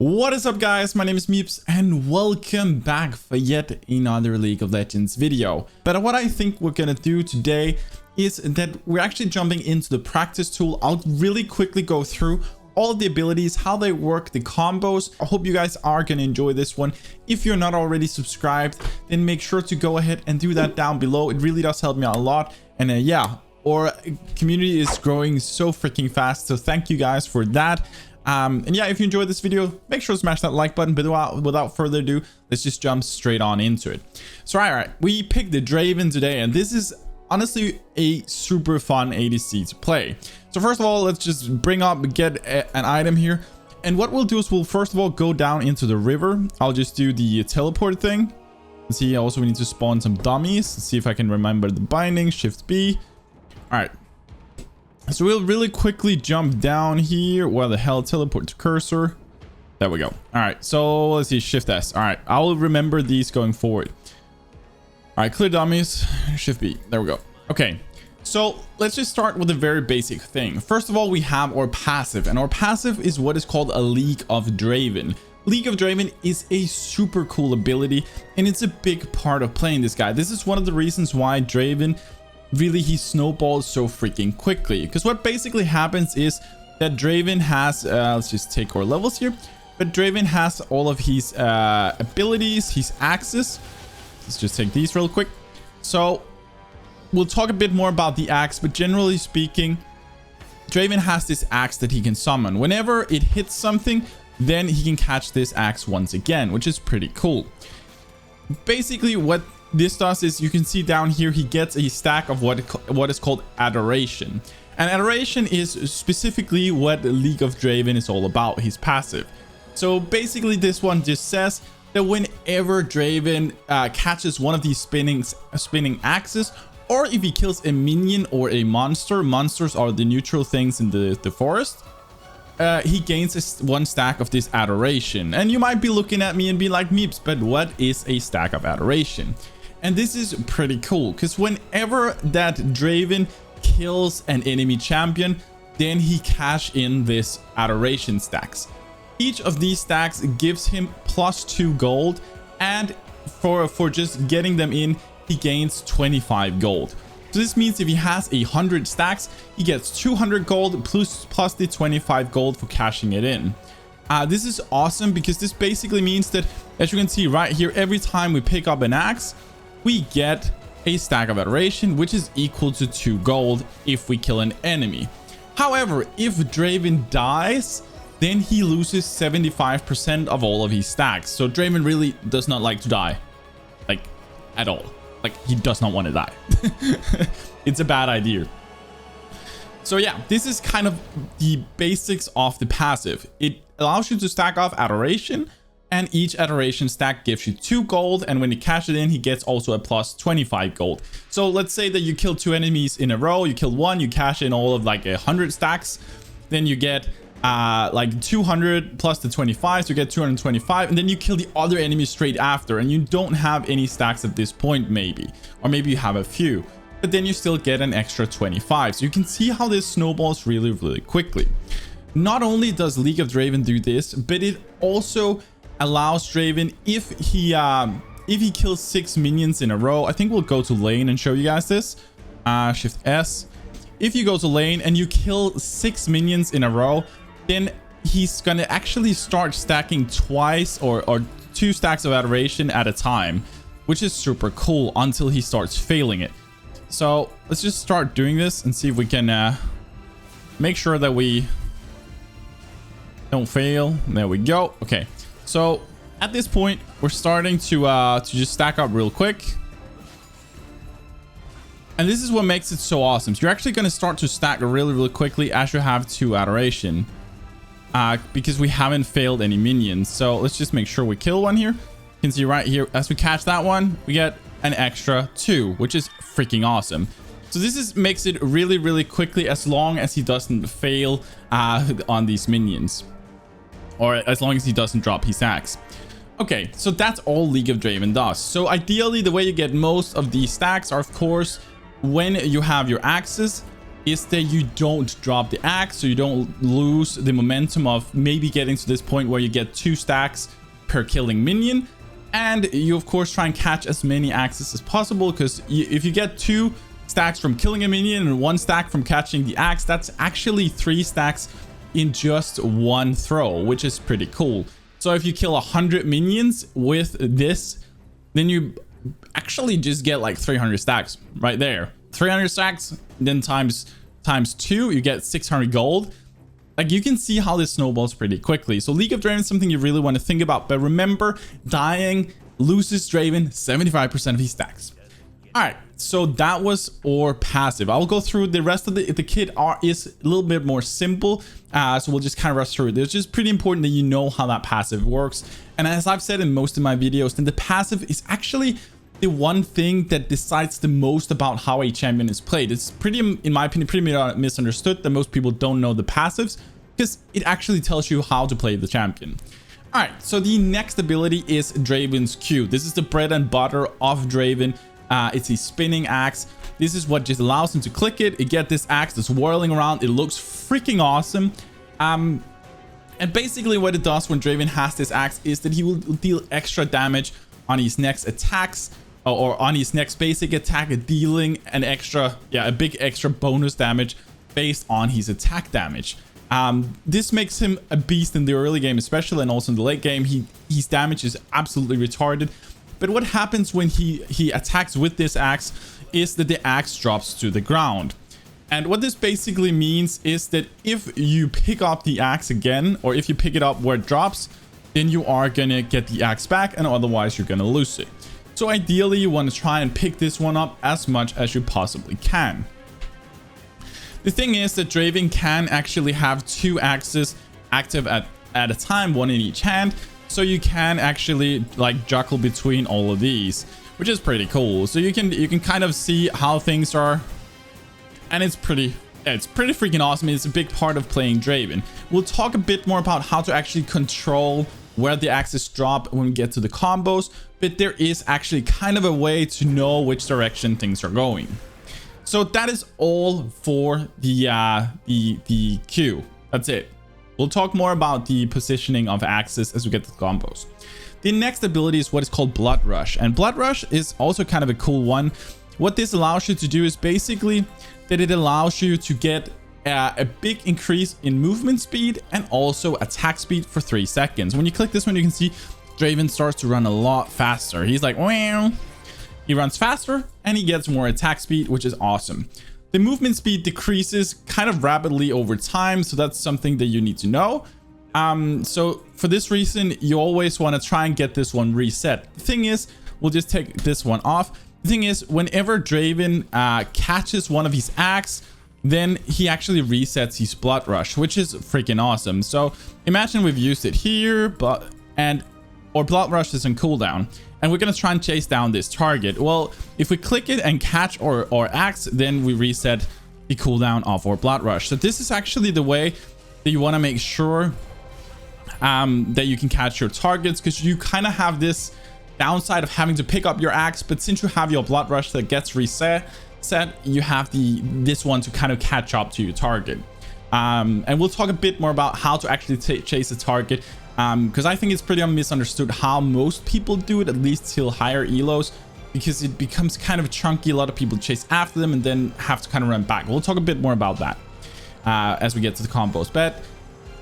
What is up, guys? My name is MipZ and welcome back for yet another League of Legends video. But what I think we're gonna do today is that we're actually jumping into the practice tool. I'll really quickly go through all of the abilities, how they work, the combos. I hope you guys are gonna enjoy this one. If you're not already subscribed, then make sure to go ahead and do that down below. It really does help me out a lot. And yeah, our community is growing so freaking fast, so thank you guys for that. And yeah, if you enjoyed this video, make sure to smash that like button. But without further ado, let's just jump straight on into it. So all right, we picked the Draven today, and this is honestly a super fun ADC to play. So first of all, let's just get an item here. And what we'll do is we'll first of all go down into the river. I'll just do the teleport thing. Let's see, also we need to spawn some dummies. Let's see if I can remember the binding. Shift B. All right. So we'll really quickly jump down here. Where the hell? Teleport to cursor. There we go. All right. So let's see. Shift S. All right. I'll remember these going forward. All right. Clear dummies. Shift B. There we go. Okay. So let's just start with a very basic thing. First of all, we have our passive. And our passive is what is called a League of Draven. League of Draven is a super cool ability. And it's a big part of playing this guy. This is one of the reasons why Draven... really, he snowballs so freaking quickly, because what basically happens is that Draven has let's just take our levels here, but Draven has all of his abilities, his axes. Let's just take these real quick. So we'll talk a bit more about the axe, but generally speaking, Draven has this axe that he can summon whenever it hits something. Then he can catch this axe once again, which is pretty cool. Basically what this does is, you can see down here, he gets a stack of what is called adoration. And adoration is specifically what League of Draven is all about, his passive. So basically this one just says that whenever Draven catches one of these spinning axes, or if he kills a minion or a monster, monsters are the neutral things in the forest, he gains one stack of this adoration. And you might be looking at me and be like, MipZ, but what is a stack of adoration? And this is pretty cool, because whenever that Draven kills an enemy champion, then he cash in this adoration stacks. Each of these stacks gives him +2 gold, and for just getting them in, he gains 25 gold. So this means if he has 100 stacks, he gets 200 gold plus the 25 gold for cashing it in. This is awesome, because this basically means that, as you can see right here, every time we pick up an axe, we get a stack of adoration, which is equal to 2 gold if we kill an enemy. However, if Draven dies, then he loses 75% of all of his stacks. So Draven really does not like to die, like at all. Like, he does not want to die. It's a bad idea. So yeah, this is kind of the basics of the passive. It allows you to stack off adoration, and each adoration stack gives you 2 gold, and when you cash it in, he gets also a plus 25 gold. So let's say that you kill 2 enemies in a row, you kill one, you cash in all of like 100 stacks, then you get like 200 plus the 25, so you get 225, and then you kill the other enemy straight after, and you don't have any stacks at this point, maybe, or maybe you have a few, but then you still get an extra 25. So you can see how this snowballs really quickly. Not only does League of Draven do this, but it also allows Draven, if he kills 6 minions in a row, I think we'll go to lane and show you guys this. Shift S. If you go to lane and you kill 6 minions in a row, then he's gonna actually start stacking twice or 2 stacks of adoration at a time, which is super cool until he starts failing it. So let's just start doing this and see if we can make sure that we don't fail. There we go. Okay. So at this point, we're starting to just stack up real quick. And this is what makes it so awesome. So you're actually going to start to stack really quickly as you have 2 adoration. Because we haven't failed any minions. So let's just make sure we kill one here. You can see right here, as we catch that one, we get an extra 2, which is freaking awesome. So this makes it really quickly, as long as he doesn't fail on these minions. Or as long as he doesn't drop his axe. Okay, so that's all League of Draven does. So ideally, the way you get most of these stacks are, of course, when you have your axes is that you don't drop the axe, so you don't lose the momentum of maybe getting to this point where you get 2 stacks per killing minion. And you of course try and catch as many axes as possible, because if you get 2 stacks from killing a minion and 1 stack from catching the axe, that's actually 3 stacks in just 1 throw, which is pretty cool. So if you kill 100 minions with this, then you actually just get like 300 stacks right there. 300 stacks, then times 2, you get 600 gold. Like, you can see how this snowballs pretty quickly. So League of Draven is something you really want to think about. But remember, dying loses Draven 75% of his stacks. All right, so that was our passive. I'll go through the rest of the kit is a little bit more simple. So we'll just kind of rush through it. It's just pretty important that you know how that passive works. And as I've said in most of my videos, then the passive is actually the one thing that decides the most about how a champion is played. It's pretty, in my opinion, pretty misunderstood that most people don't know the passives, because it actually tells you how to play the champion. All right, so the next ability is Draven's Q. This is the bread and butter of Draven. It's a spinning axe. This is what just allows him to click it. You get this axe that's whirling around. It looks freaking awesome. And basically what it does when Draven has this axe is that he will deal extra damage on his next attacks, or on his next basic attack, dealing an extra, a big extra bonus damage based on his attack damage. This makes him a beast in the early game, especially, and also in the late game. His damage is absolutely retarded. But what happens when he attacks with this axe is that the axe drops to the ground. And what this basically means is that if you pick up the axe again, or if you pick it up where it drops, then you are gonna get the axe back, and otherwise you're gonna lose it. So ideally you want to try and pick this one up as much as you possibly can. The thing is that Draven can actually have 2 axes active at a time, 1 in each hand. So you can actually like juggle between all of these, which is pretty cool. So you can kind of see how things are, and it's pretty freaking awesome. It's a big part of playing Draven. We'll talk a bit more about how to actually control where the axes drop when we get to the combos, but there is actually kind of a way to know which direction things are going. So that is all for the Q. That's it. We'll talk more about the positioning of axes as we get to the combos. The next ability is what is called Blood Rush, and Blood Rush is also kind of a cool one. What this allows you to do is basically that it allows you to get a big increase in movement speed and also attack speed for 3 seconds. When you click this one, you can see Draven starts to run a lot faster. He's like, wow. He runs faster and he gets more attack speed, which is awesome. The movement speed decreases kind of rapidly over time, so that's something that you need to know. So for this reason, you always want to try and get this one reset. The thing is, we'll just take this one off. The thing is, whenever Draven catches one of his axe, then he actually resets his Blood Rush, which is freaking awesome. So imagine we've used it here, or Blood Rush is on cooldown, and we're gonna try and chase down this target. Well, if we click it and catch or axe, then we reset the cooldown of our Blood Rush. So this is actually the way that you want to make sure that you can catch your targets, because you kind of have this downside of having to pick up your axe, but since you have your Blood Rush that gets reset, you have this one to kind of catch up to your target. And we'll talk a bit more about how to actually chase a target, because I think it's pretty misunderstood how most people do it, at least till higher elos, because it becomes kind of chunky. A lot of people chase after them and then have to kind of run back. We'll talk a bit more about that as we get to the combos, but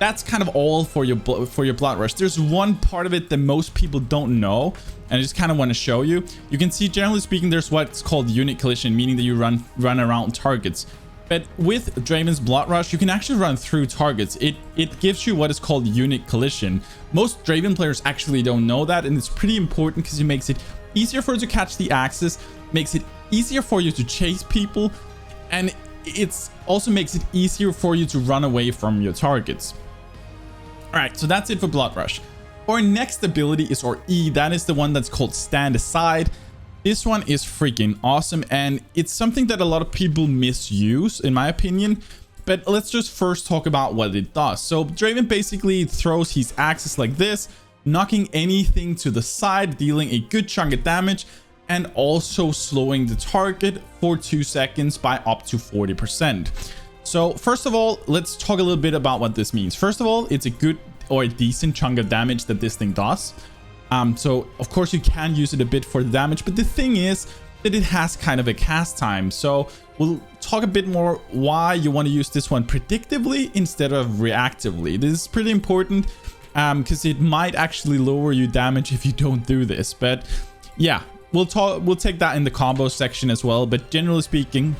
that's kind of all for your Blood Rush. There's one part of it that most people don't know, and I just kind of want to show you. You can see, generally speaking, there's what's called unit collision, meaning that you run around targets. But with Draven's Blood Rush, you can actually run through targets. It gives you what is called unit collision. Most Draven players actually don't know that, and it's pretty important because it makes it easier for you to catch the axes, makes it easier for you to chase people, and it also makes it easier for you to run away from your targets. All right, so that's it for Blood Rush. Our next ability is our E. That is the one that's called Stand Aside. This one is freaking awesome, and it's something that a lot of people misuse, in my opinion. But let's just first talk about what it does. So Draven basically throws his axes like this, knocking anything to the side, dealing a good chunk of damage. and also slowing the target for 2 seconds by up to 40%. So first of all, let's talk a little bit about what this means. First of all, it's a good or a decent chunk of damage that this thing does. So of course you can use it a bit for the damage, but the thing is that it has kind of a cast time. So we'll talk a bit more why you want to use this one predictively instead of reactively. This is pretty important because it might actually lower your damage if you don't do this. But yeah, we'll take that in the combo section as well. But generally speaking,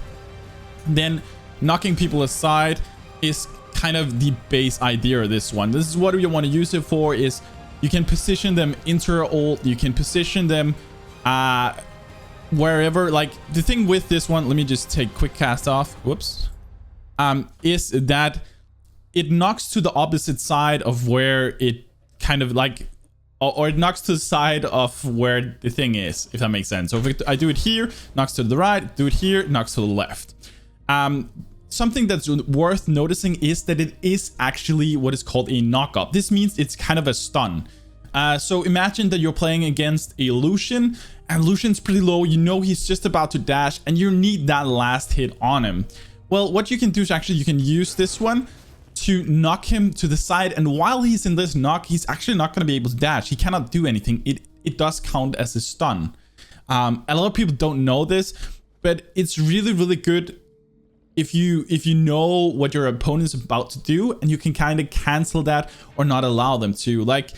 then knocking people aside is kind of the base idea of this one. This is what you want to use it for. Is you can position them inter ult, you can position them wherever. Like the thing with this one, let me just take quick cast off, whoops, is that it knocks to the opposite side of where it kind of like, or it knocks to the side of where the thing is, if that makes sense. So if I do it here, knocks to the right, do it here, knocks to the left. Something that's worth noticing is that it is actually what is called a knock-up. This means it's kind of a stun. So imagine that you're playing against a Lucian, and Lucian's pretty low. You know he's just about to dash, and you need that last hit on him. Well, what you can do is actually you can use this one to knock him to the side, and while he's in this knock, he's actually not going to be able to dash. He cannot do anything. It does count as a stun. A lot of people don't know this, but it's really, really good if you know what your opponent's about to do, and you can kind of cancel that or not allow them to. Like,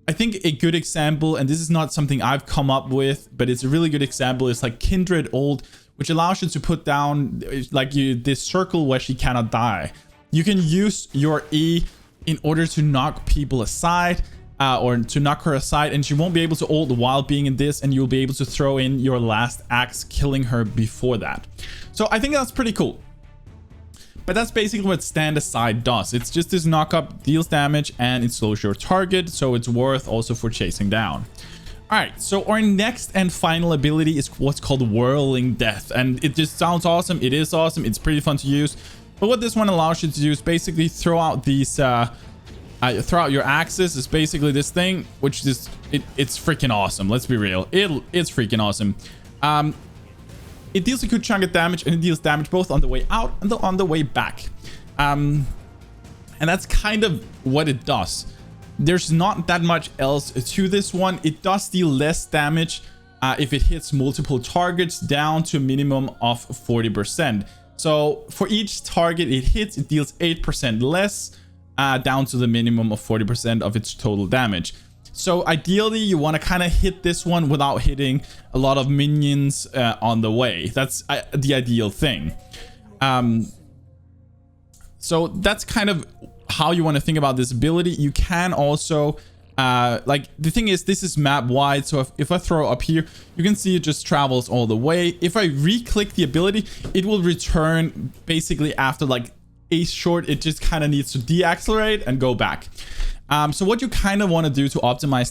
I think a good example, and this is not something I've come up with, but it's a really good example, is like Kindred ult, which allows you to put down like this circle where she cannot die. You can use your E in order to knock people aside, or to knock her aside, and she won't be able to ult while being in this, and you'll be able to throw in your last axe, killing her before that. So I think that's pretty cool. But that's basically what stand aside does. It's just this knock-up, deals damage, and it slows your target, so it's worth also for chasing down. Alright, so our next and final ability is what's called Whirling Death, and it just sounds awesome. It is awesome. It's pretty fun to use. But what this one allows you to do is basically throw out these, throw out your axes. Is basically this thing, which is, it's freaking awesome. Let's be real. It's freaking awesome. It deals a good chunk of damage, and it deals damage both on the way out and on the way back. And that's kind of what it does. There's not that much else to this one. It does deal less damage if it hits multiple targets, down to a minimum of 40%. So for each target it hits, it deals 8% less, down to the minimum of 40% of its total damage. So ideally you want to kind of hit this one without hitting a lot of minions on the way. That's the ideal thing. So that's kind of how you want to think about this ability. You can also like, the thing is, this is map wide, so if I throw up here, you can see it just travels all the way. If I re-click the ability, it will return basically after like a short, it just kind of needs to deaccelerate and go back. So what you kind of want to do to optimize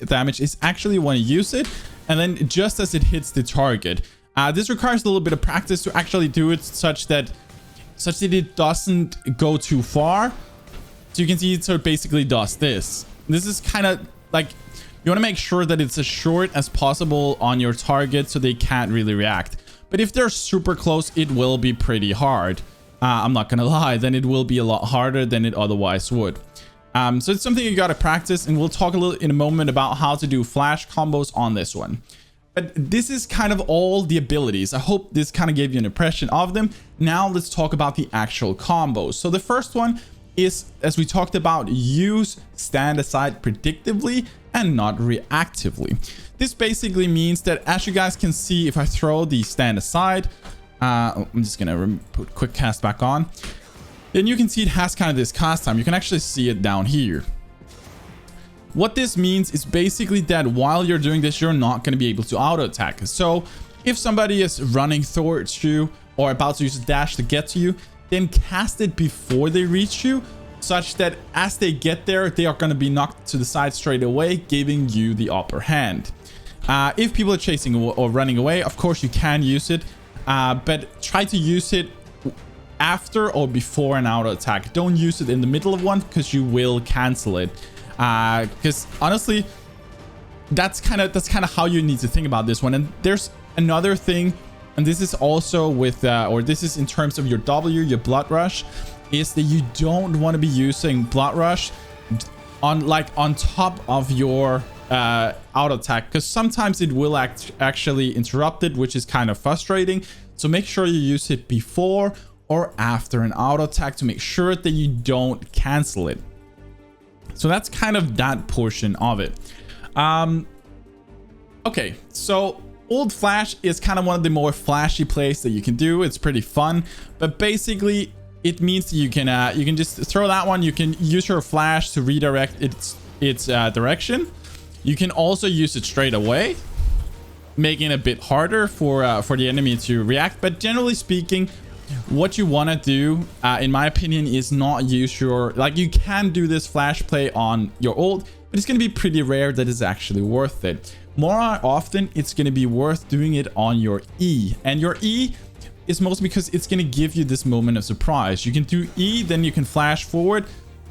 damage is actually want to use it, and then just as it hits the target. This requires a little bit of practice to actually do it such that it doesn't go too far. So you can see it basically does this. This is kind of like, you want to make sure that it's as short as possible on your target so they can't really react. But if they're super close, it will be pretty hard. I'm not gonna lie, then it will be a lot harder than it otherwise would. So it's something you gotta practice, and we'll talk a little in a moment about how to do flash combos on this one. But this is kind of all the abilities. I hope this kind of gave you an impression of them. Now let's talk about the actual combos. So the first one is, as we talked about, use stand aside predictively and not reactively. This basically means that, as you guys can see, if I throw the stand aside, I'm just gonna put quick cast back on, then you can see it has kind of this cast time. You can actually see it down here. What this means is basically that while you're doing this, you're not going to be able to auto attack. So if somebody is running towards you or about to use a dash to get to you, then cast it before they reach you, such that as they get there, they are going to be knocked to the side straight away, giving you the upper hand. If people are chasing or running away, of course you can use it, but try to use it after or before an auto attack. Don't use it in the middle of one, because you will cancel it. Because honestly, that's kind of how you need to think about this one. And there's another thing, and this is also with or this is in terms of your W, your blood rush, is that you don't want to be using blood rush on top of your auto attack, because sometimes it will actually interrupt it, which is kind of frustrating. So make sure you use it before or after an auto attack to make sure that you don't cancel it. So that's kind of that portion of it. Okay, so Old Flash is kind of one of the more flashy plays that you can do. It's pretty fun, but basically it means that you can just throw that one. You can use your flash to redirect its direction. You can also use it straight away, making it a bit harder for the enemy to react. But generally speaking, what you want to do, in my opinion, is not use your, like, you can do this flash play on your ult, but it's going to be pretty rare that it's actually worth it. More often, it's going to be worth doing it on your E. And your E is mostly because it's going to give you this moment of surprise. You can do E, then you can flash forward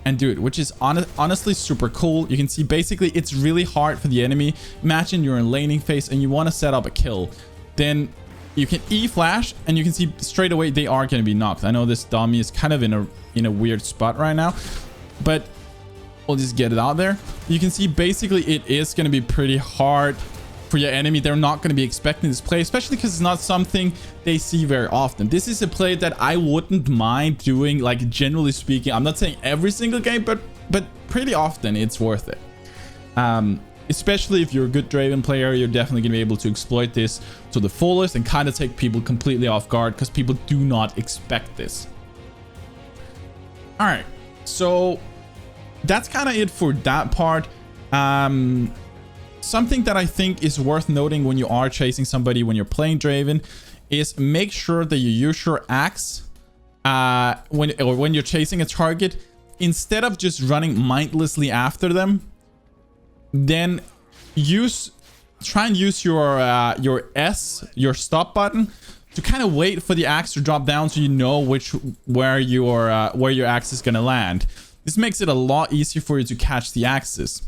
and do it, which is honestly super cool. You can see basically it's really hard for the enemy. Imagine you're in laning phase and you want to set up a kill. Then you can E flash and you can see straight away they are going to be knocked. I know this dummy is kind of in a weird spot right now, but we'll just get it out there. You can see basically it is going to be pretty hard for your enemy. They're not going to be expecting this play, especially because it's not something they see very often. This is a play that I wouldn't mind doing, like, generally speaking. I'm not saying every single game, but pretty often it's worth it. Especially if you're a good Draven player, you're definitely going to be able to exploit this to the fullest and kind of take people completely off guard, because people do not expect this. All right, so that's kind of it for that part. Something that I think is worth noting when you are chasing somebody, when you're playing Draven, is make sure that you use your axe when you're chasing a target. Instead of just running mindlessly after them, then try and use your S, your stop button, to kind of wait for the axe to drop down, so you know where your axe is gonna land. This makes it a lot easier for you to catch the axes.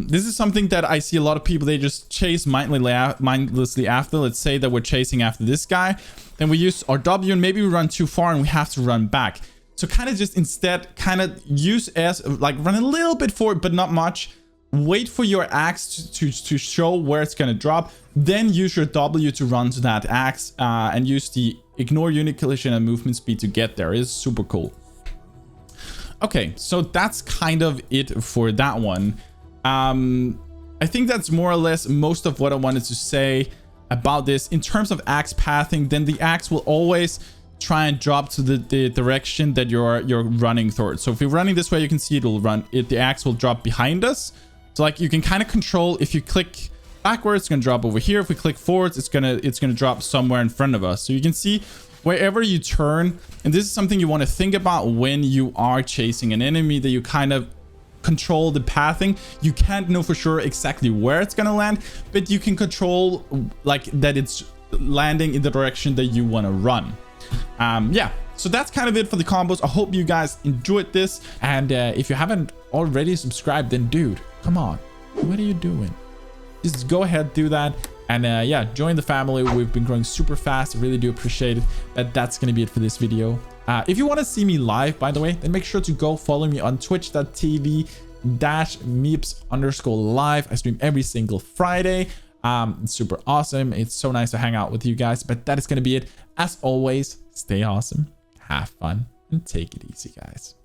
This is something that I see a lot of people, they just chase mindlessly after. Let's say that we're chasing after this guy, then we use our W and maybe we run too far and we have to run back. So kind of just instead kind of use S, like run a little bit forward, but not much. Wait for your axe to show where it's going to drop. Then use your W to run to that axe and use the ignore unit collision and movement speed to get there. It's super cool. Okay, so that's kind of it for that one. I think that's more or less most of what I wanted to say about this. In terms of axe pathing, then the axe will always try and drop to the direction that you're running towards. So if you're running this way, you can see the axe will drop behind us. So like you can kind of control, if you click backwards, it's gonna drop over here. If we click forwards, it's gonna drop somewhere in front of us. So you can see wherever you turn, and this is something you want to think about when you are chasing an enemy, that you kind of control the pathing. You can't know for sure exactly where it's gonna land, but you can control like that it's landing in the direction that you want to run. Yeah, so that's kind of it for the combos. I hope you guys enjoyed this, and if you haven't already subscribed, then dude, come on, what are you doing? Just go ahead, do that, and yeah, join the family. We've been growing super fast. I really do appreciate it. But that's gonna be it for this video. If you want to see me live, by the way, then make sure to go follow me on twitch.tv/MipZ_live. I stream every single Friday. It's super awesome. It's so nice to hang out with you guys. But that is going to be it. As always, stay awesome, have fun, and take it easy, guys.